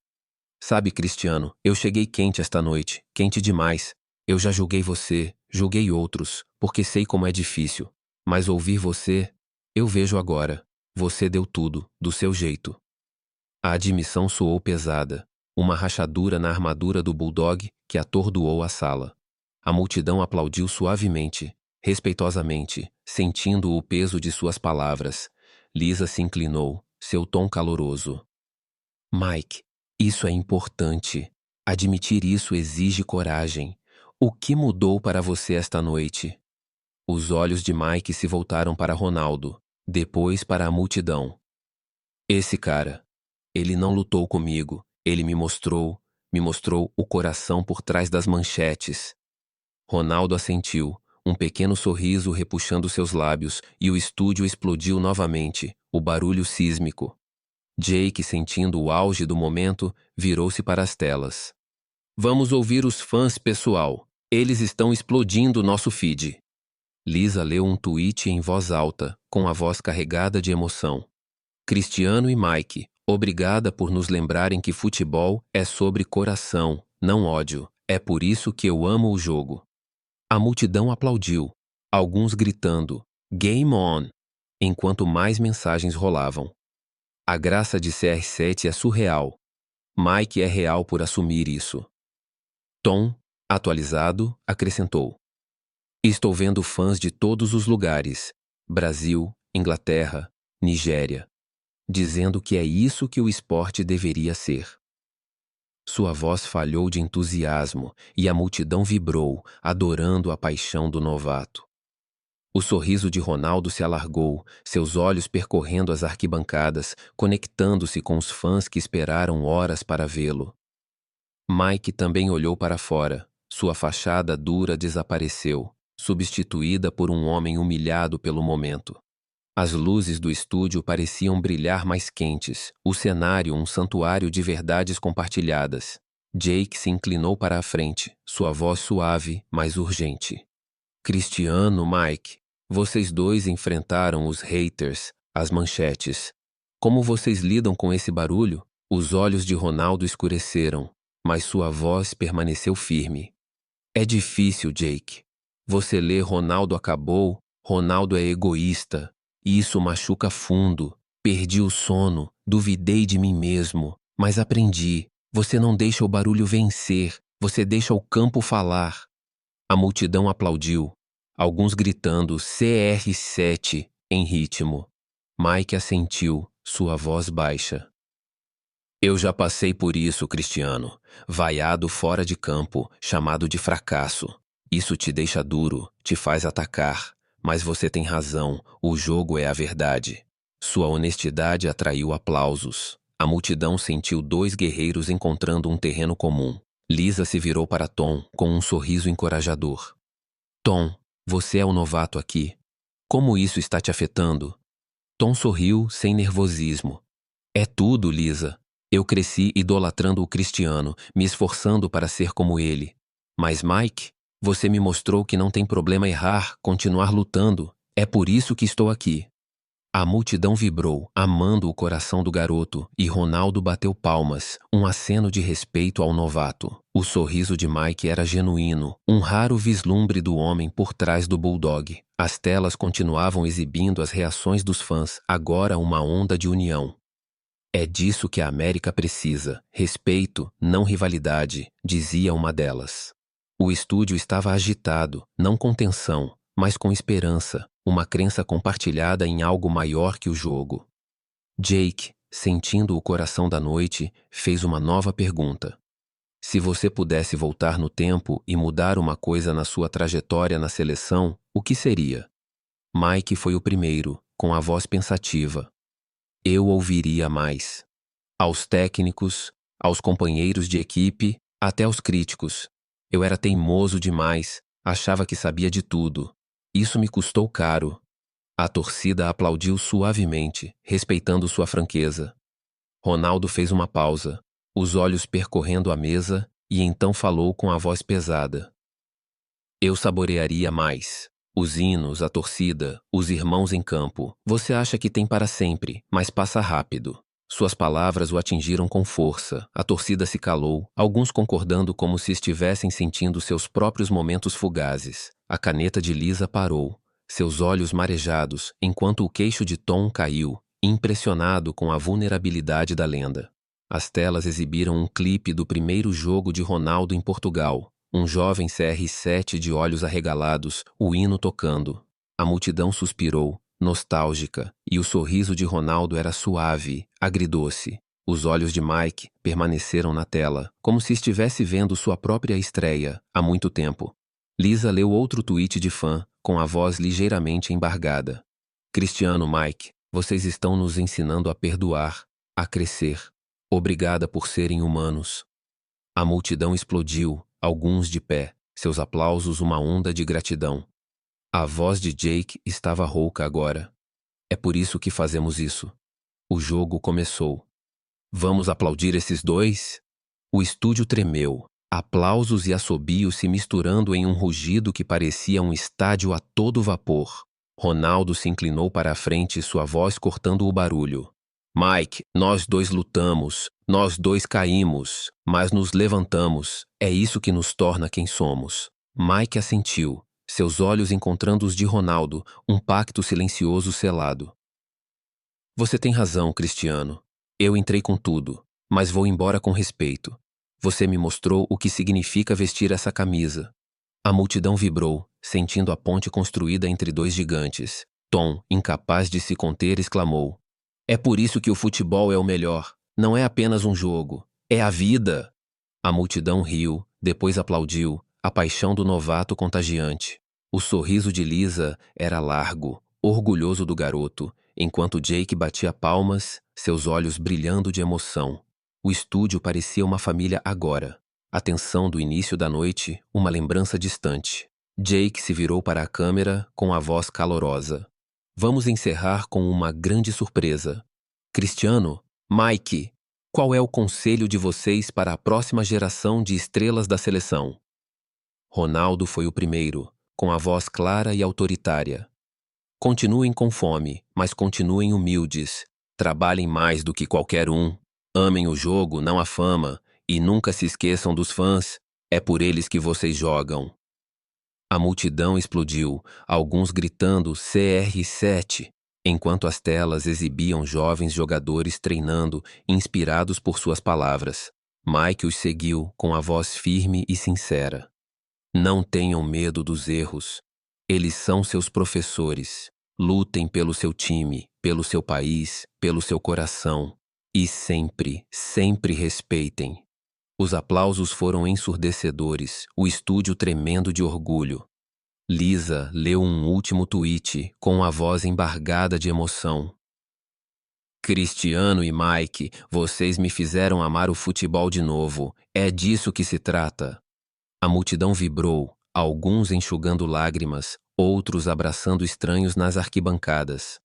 Sabe, Cristiano, eu cheguei quente esta noite, quente demais. Eu já julguei você, julguei outros, porque sei como é difícil. Mas ouvir você, eu vejo agora. Você deu tudo, do seu jeito. A admissão soou pesada, uma rachadura na armadura do bulldog que atordoou a sala. A multidão aplaudiu suavemente, respeitosamente, sentindo o peso de suas palavras. Lisa se inclinou, seu tom caloroso. Mike, isso é importante. Admitir isso exige coragem. O que mudou para você esta noite? Os olhos de Mike se voltaram para Ronaldo, depois para a multidão. Esse cara, ele não lutou comigo, ele me mostrou o coração por trás das manchetes. Ronaldo assentiu, um pequeno sorriso repuxando seus lábios, e o estúdio explodiu novamente, o barulho sísmico. Jake, sentindo o auge do momento, virou-se para as telas. Vamos ouvir os fãs, pessoal. Eles estão explodindo nosso feed. Lisa leu um tweet em voz alta, com a voz carregada de emoção. Cristiano e Mike, obrigada por nos lembrarem que futebol é sobre coração, não ódio. É por isso que eu amo o jogo. A multidão aplaudiu, alguns gritando "Game on!", enquanto mais mensagens rolavam. A graça de CR7 é surreal. Mike é real por assumir isso. Tom, atualizado, acrescentou. Estou vendo fãs de todos os lugares, Brasil, Inglaterra, Nigéria, dizendo que é isso que o esporte deveria ser. Sua voz falhou de entusiasmo e a multidão vibrou, adorando a paixão do novato. O sorriso de Ronaldo se alargou, seus olhos percorrendo as arquibancadas, conectando-se com os fãs que esperaram horas para vê-lo. Mike também olhou para fora. Sua fachada dura desapareceu, substituída por um homem humilhado pelo momento. As luzes do estúdio pareciam brilhar mais quentes, o cenário um santuário de verdades compartilhadas. Jake se inclinou para a frente, sua voz suave, mas urgente. Cristiano, Mike, vocês dois enfrentaram os haters, as manchetes. Como vocês lidam com esse barulho? Os olhos de Ronaldo escureceram, mas sua voz permaneceu firme. É difícil, Jake. Você lê Ronaldo acabou, Ronaldo é egoísta. E isso machuca fundo. Perdi o sono, duvidei de mim mesmo, mas aprendi. Você não deixa o barulho vencer, você deixa o campo falar. A multidão aplaudiu, alguns gritando CR7 em ritmo. Mike assentiu, sua voz baixa. Eu já passei por isso, Cristiano. Vaiado fora de campo, chamado de fracasso. Isso te deixa duro, te faz atacar. Mas você tem razão, o jogo é a verdade. Sua honestidade atraiu aplausos. A multidão sentiu dois guerreiros encontrando um terreno comum. Lisa se virou para Tom com um sorriso encorajador. Tom, você é o novato aqui. Como isso está te afetando? Tom sorriu sem nervosismo. É tudo, Lisa. Eu cresci idolatrando o Cristiano, me esforçando para ser como ele. Mas Mike, você me mostrou que não tem problema errar, continuar lutando. É por isso que estou aqui. A multidão vibrou, amando o coração do garoto, e Ronaldo bateu palmas, um aceno de respeito ao novato. O sorriso de Mike era genuíno, um raro vislumbre do homem por trás do bulldog. As telas continuavam exibindo as reações dos fãs, agora uma onda de união. É disso que a América precisa, respeito, não rivalidade, dizia uma delas. O estúdio estava agitado, não com tensão, mas com esperança, uma crença compartilhada em algo maior que o jogo. Jake, sentindo o coração da noite, fez uma nova pergunta. Se você pudesse voltar no tempo e mudar uma coisa na sua trajetória na seleção, o que seria? Mike foi o primeiro, com a voz pensativa. Eu ouviria mais. Aos técnicos, aos companheiros de equipe, até aos críticos. Eu era teimoso demais, achava que sabia de tudo. Isso me custou caro. A torcida aplaudiu suavemente, respeitando sua franqueza. Ronaldo fez uma pausa, os olhos percorrendo a mesa, e então falou com a voz pesada. Eu saborearia mais. Os hinos, a torcida, os irmãos em campo. Você acha que tem para sempre, mas passa rápido. Suas palavras o atingiram com força. A torcida se calou, alguns concordando como se estivessem sentindo seus próprios momentos fugazes. A caneta de Lisa parou, seus olhos marejados, enquanto o queixo de Tom caiu, impressionado com a vulnerabilidade da lenda. As telas exibiram um clipe do primeiro jogo de Ronaldo em Portugal. Um jovem CR7 de olhos arregalados, o hino tocando. A multidão suspirou, nostálgica, e o sorriso de Ronaldo era suave, agridoce. Os olhos de Mike permaneceram na tela, como se estivesse vendo sua própria estreia, há muito tempo. Lisa leu outro tweet de fã, com a voz ligeiramente embargada. Cristiano, Mike, vocês estão nos ensinando a perdoar, a crescer. Obrigada por serem humanos. A multidão explodiu, alguns de pé, seus aplausos uma onda de gratidão. A voz de Jake estava rouca agora. É por isso que fazemos isso. O jogo começou. Vamos aplaudir esses dois? O estúdio tremeu. Aplausos e assobios se misturando em um rugido que parecia um estádio a todo vapor. Ronaldo se inclinou para a frente, sua voz cortando o barulho. Mike, nós dois lutamos, nós dois caímos, mas nos levantamos. É isso que nos torna quem somos. Mike assentiu, seus olhos encontrando os de Ronaldo, um pacto silencioso selado. Você tem razão, Cristiano. Eu entrei com tudo, mas vou embora com respeito. Você me mostrou o que significa vestir essa camisa. A multidão vibrou, sentindo a ponte construída entre dois gigantes. Tom, incapaz de se conter, exclamou: É por isso que o futebol é o melhor. Não é apenas um jogo, é a vida. A multidão riu, depois aplaudiu, a paixão do novato contagiante. O sorriso de Lisa era largo, orgulhoso do garoto, enquanto Jake batia palmas, seus olhos brilhando de emoção. O estúdio parecia uma família agora. A tensão do início da noite, uma lembrança distante. Jake se virou para a câmera com a voz calorosa. Vamos encerrar com uma grande surpresa. Cristiano, Mike, qual é o conselho de vocês para a próxima geração de estrelas da seleção? Ronaldo foi o primeiro, com a voz clara e autoritária. Continuem com fome, mas continuem humildes. Trabalhem mais do que qualquer um. Amem o jogo, não a fama, e nunca se esqueçam dos fãs. É por eles que vocês jogam. A multidão explodiu, alguns gritando CR7, enquanto as telas exibiam jovens jogadores treinando, inspirados por suas palavras. Mike os seguiu com a voz firme e sincera. Não tenham medo dos erros. Eles são seus professores. Lutem pelo seu time, pelo seu país, pelo seu coração. E sempre, sempre respeitem. Os aplausos foram ensurdecedores, o estúdio tremendo de orgulho. Lisa leu um último tweet com a voz embargada de emoção. Cristiano e Mike, vocês me fizeram amar o futebol de novo. É disso que se trata. A multidão vibrou, alguns enxugando lágrimas, outros abraçando estranhos nas arquibancadas.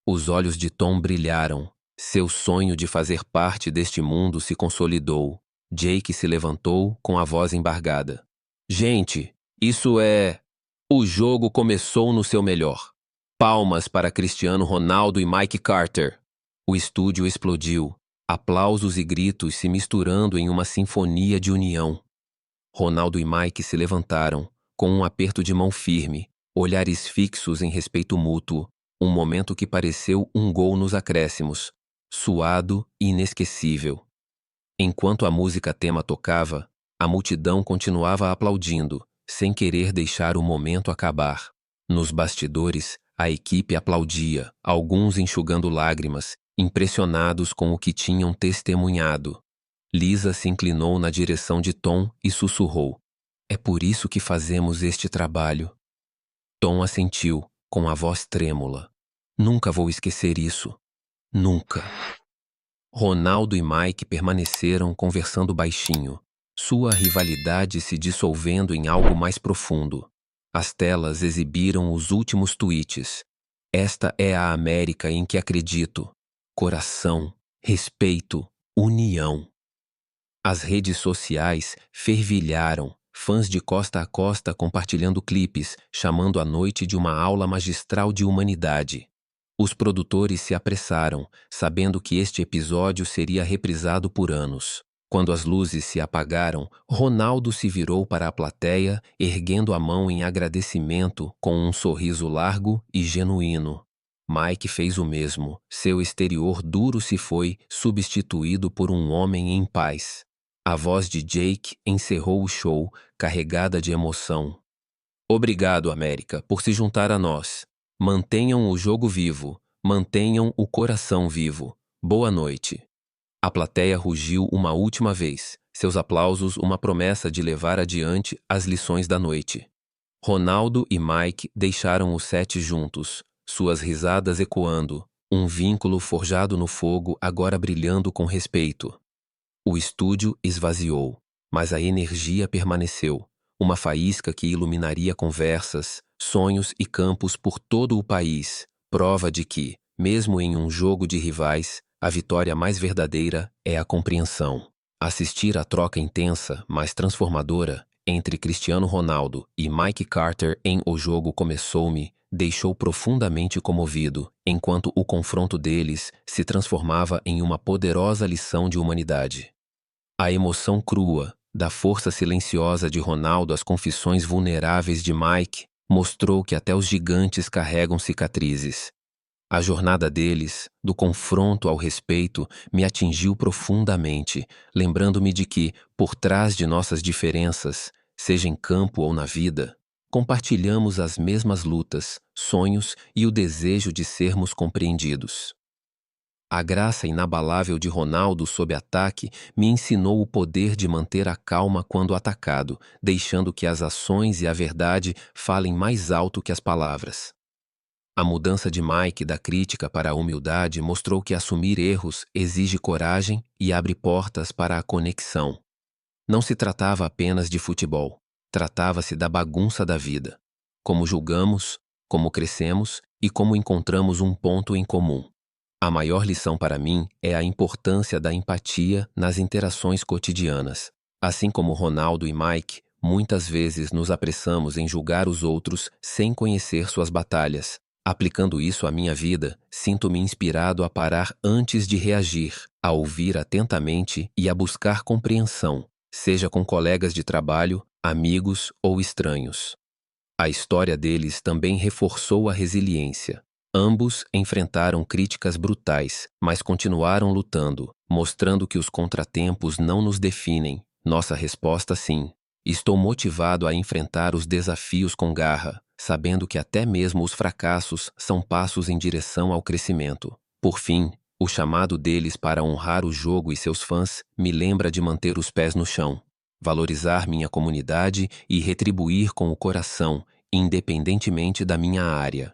Os olhos de Tom brilharam. Seu sonho de fazer parte deste mundo se consolidou. Jake se levantou com a voz embargada. Gente, isso é... O jogo começou no seu melhor. Palmas para Cristiano Ronaldo e Mike Carter. O estúdio explodiu, aplausos e gritos se misturando em uma sinfonia de união. Ronaldo e Mike se levantaram, com um aperto de mão firme, olhares fixos em respeito mútuo, um momento que pareceu um gol nos acréscimos, suado e inesquecível. Enquanto a música tema tocava, a multidão continuava aplaudindo, sem querer deixar o momento acabar. Nos bastidores, a equipe aplaudia, alguns enxugando lágrimas, impressionados com o que tinham testemunhado. Lisa se inclinou na direção de Tom e sussurrou: É por isso que fazemos este trabalho. Tom assentiu, com a voz trêmula. Nunca vou esquecer isso. Nunca. Ronaldo e Mike permaneceram conversando baixinho, sua rivalidade se dissolvendo em algo mais profundo. As telas exibiram os últimos tweets. Esta é a América em que acredito. Coração, respeito, união. As redes sociais fervilharam, fãs de costa a costa compartilhando clipes, chamando a noite de uma aula magistral de humanidade. Os produtores se apressaram, sabendo que este episódio seria reprisado por anos. Quando as luzes se apagaram, Ronaldo se virou para a plateia, erguendo a mão em agradecimento com um sorriso largo e genuíno. Mike fez o mesmo. Seu exterior duro se foi, substituído por um homem em paz. A voz de Jake encerrou o show, carregada de emoção. Obrigado, América, por se juntar a nós. Mantenham o jogo vivo. Mantenham o coração vivo. Boa noite. A plateia rugiu uma última vez, seus aplausos uma promessa de levar adiante as lições da noite. Ronaldo e Mike deixaram o set juntos, suas risadas ecoando, um vínculo forjado no fogo agora brilhando com respeito. O estúdio esvaziou, mas a energia permaneceu, uma faísca que iluminaria conversas, sonhos e campos por todo o país, prova de que, mesmo em um jogo de rivais, A vitória mais verdadeira é a compreensão. Assistir à troca intensa, mas transformadora, entre Cristiano Ronaldo e Mike Carter em O Jogo Começou-me deixou profundamente comovido, enquanto o confronto deles se transformava em uma poderosa lição de humanidade. A emoção crua, da força silenciosa de Ronaldo às confissões vulneráveis de Mike, mostrou que até os gigantes carregam cicatrizes. A jornada deles, do confronto ao respeito, me atingiu profundamente, lembrando-me de que, por trás de nossas diferenças, seja em campo ou na vida, compartilhamos as mesmas lutas, sonhos e o desejo de sermos compreendidos. A graça inabalável de Ronaldo sob ataque me ensinou o poder de manter a calma quando atacado, deixando que as ações e a verdade falem mais alto que as palavras. A mudança de Mike da crítica para a humildade mostrou que assumir erros exige coragem e abre portas para a conexão. Não se tratava apenas de futebol, tratava-se da bagunça da vida. Como julgamos, como crescemos e como encontramos um ponto em comum. A maior lição para mim é a importância da empatia nas interações cotidianas. Assim como Ronaldo e Mike, muitas vezes nos apressamos em julgar os outros sem conhecer suas batalhas. Aplicando isso à minha vida, sinto-me inspirado a parar antes de reagir, a ouvir atentamente e a buscar compreensão, seja com colegas de trabalho, amigos ou estranhos. A história deles também reforçou a resiliência. Ambos enfrentaram críticas brutais, mas continuaram lutando, mostrando que os contratempos não nos definem. Nossa resposta sim. Estou motivado a enfrentar os desafios com garra, sabendo que até mesmo os fracassos são passos em direção ao crescimento. Por fim, o chamado deles para honrar o jogo e seus fãs me lembra de manter os pés no chão, valorizar minha comunidade e retribuir com o coração, independentemente da minha área.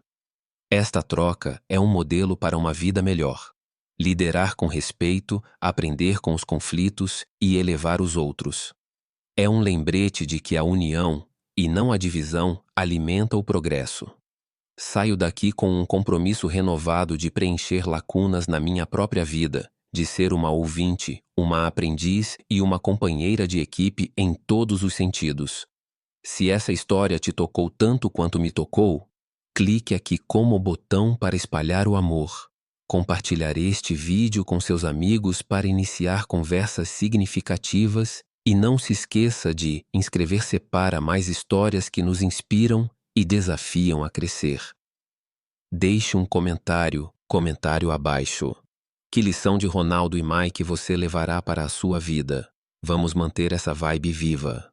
Esta troca é um modelo para uma vida melhor. Liderar com respeito, aprender com os conflitos e elevar os outros. É um lembrete de que a união, e não a divisão, alimenta o progresso. Saio daqui com um compromisso renovado de preencher lacunas na minha própria vida, de ser uma ouvinte, uma aprendiz e uma companheira de equipe em todos os sentidos. Se essa história te tocou tanto quanto me tocou, clique aqui como botão para espalhar o amor. Compartilhar este vídeo com seus amigos para iniciar conversas significativas e não se esqueça de inscrever-se para mais histórias que nos inspiram e desafiam a crescer. Deixe um comentário abaixo. Que lição de Ronaldo e Mike você levará para a sua vida? Vamos manter essa vibe viva.